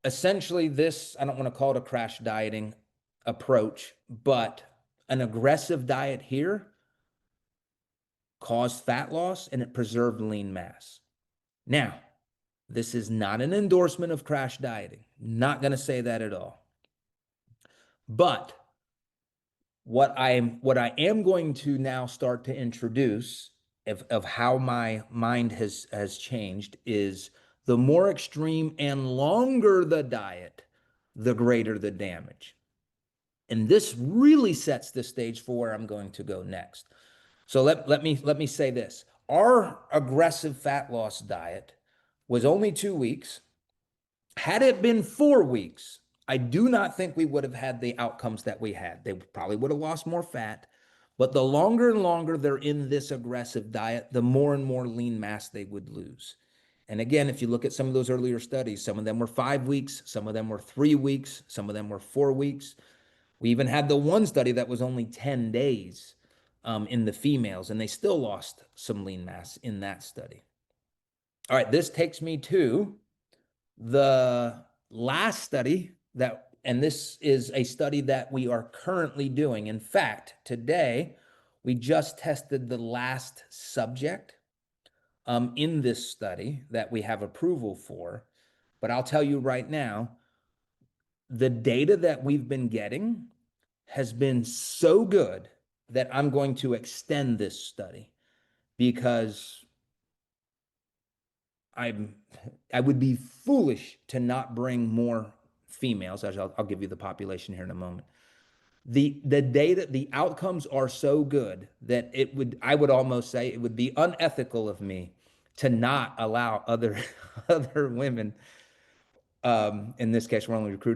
essentially this, I don't want to call it a crash dieting approach, but an aggressive diet here caused fat loss and it preserved lean mass. Now, this is not an endorsement of crash dieting. Not going to say that at all. But what I am going to now start to introduce of how my mind has changed is the more extreme and longer the diet, the greater the damage. And this really sets the stage for where I'm going to go next. So let me say this. Our aggressive fat loss diet was only 2 weeks. Had it been 4 weeks, I do not think we would have had the outcomes that we had. They probably would have lost more fat, but the longer and longer they're in this aggressive diet, the more and more lean mass they would lose. And again, if you look at some of those earlier studies, some of them were 5 weeks, some of them were 3 weeks, some of them were 4 weeks. We even had the one study that was only 10 days in the females, and they still lost some lean mass in that study. All right, this takes me to the last study and this is a study that we are currently doing. In fact, today we just tested the last subject in this study that we have approval for. But I'll tell you right now, the data that we've been getting has been so good that I'm going to extend this study because I would be foolish to not bring more females. I'll give you the population here in a moment. The data, the outcomes are so good that I would almost say it would be unethical of me to not allow other women. In this case, we're only recruiting